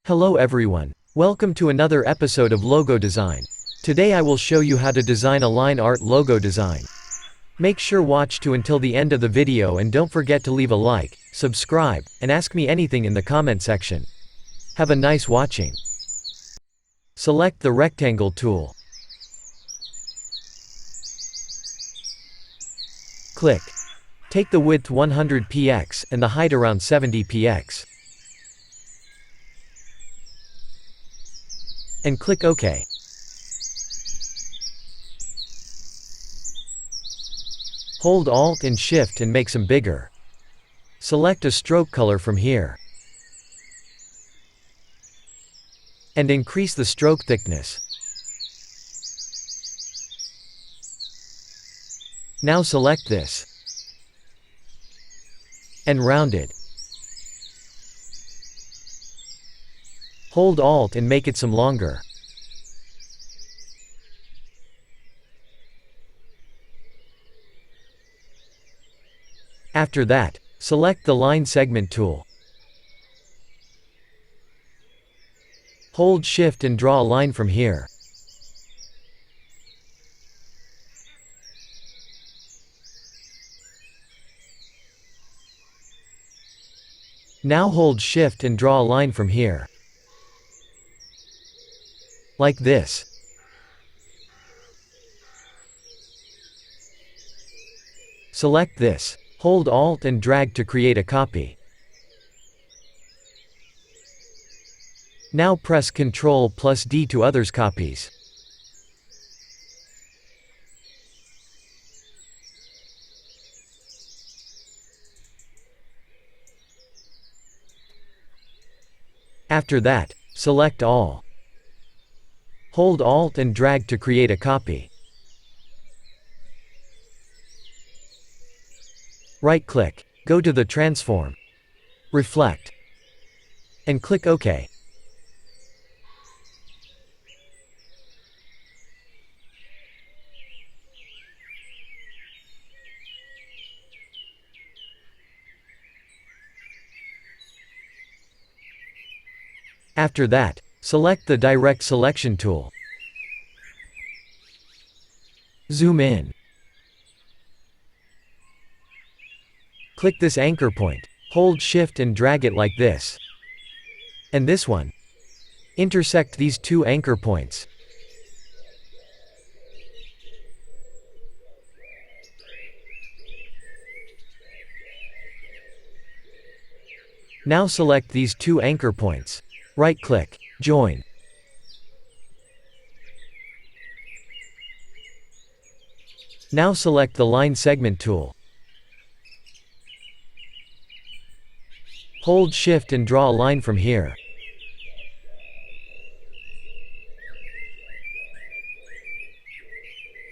Hello everyone. Welcome to another episode of Logo Design. Today I will show you how to design a line art logo design. Make sure watch to until the end of the video and don't forget to leave a like, subscribe, and ask me anything in the comment section. Have a nice watching. Select the rectangle tool. Click. Take the width 100 px and the height around 70 px. And click OK. Hold Alt and Shift and make some bigger. Select a stroke color from here. And increase the stroke thickness. Now select this. And round it. Hold Alt and make it some longer. After that, select the line segment tool. Hold Shift and draw a line from here. Now hold Shift and draw a line from here. Like this. Select this. Hold Alt and drag to create a copy. Now press Ctrl+D to others copies. After that, select all. Hold Alt and drag to create a copy. Right-click, go to the transform, reflect, and click OK. After that, select the Direct Selection tool. Zoom in. Click this anchor point. Hold Shift and drag it like this. And this one. Intersect these two anchor points. Now select these two anchor points. Right-click, join. Now select the line segment tool. Hold Shift and draw a line from here.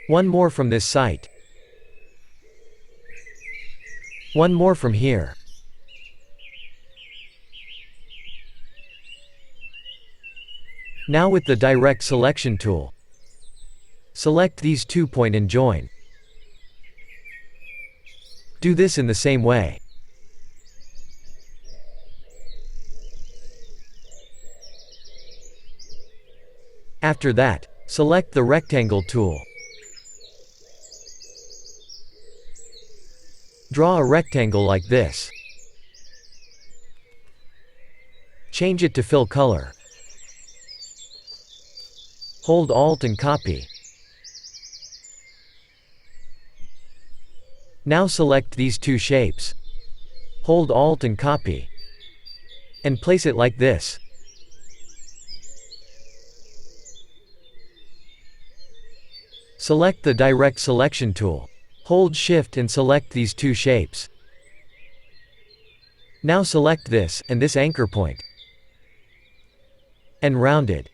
One more from this site. One more from here. Now with the Direct Selection tool, select these 2 points and join. Do this in the same way. After that, select the Rectangle tool. Draw a rectangle like this. Change it to fill color. Hold Alt and copy. Now select these two shapes. Hold Alt and copy. And place it like this. Select the Direct Selection tool. Hold Shift and select these two shapes. Now select this and this anchor point. And round it.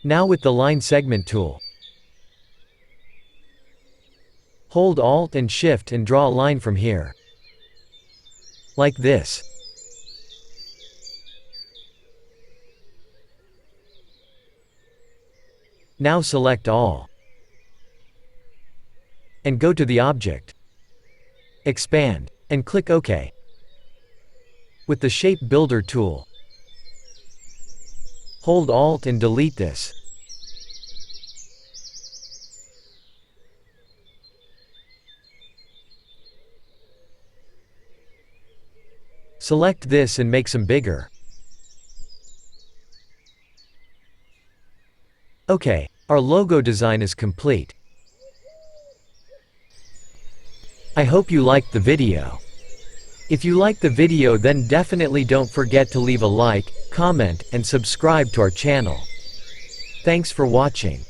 Now with the line segment tool, Hold Alt and Shift and draw a line from here. Like this. Now select all. And go to the object. Expand. And click OK. With the Shape Builder tool, hold Alt and delete this. Select this and make some bigger. Okay, our logo design is complete. I hope you liked the video. If you liked the video, then definitely don't forget to leave a like, comment, and subscribe to our channel. Thanks for watching.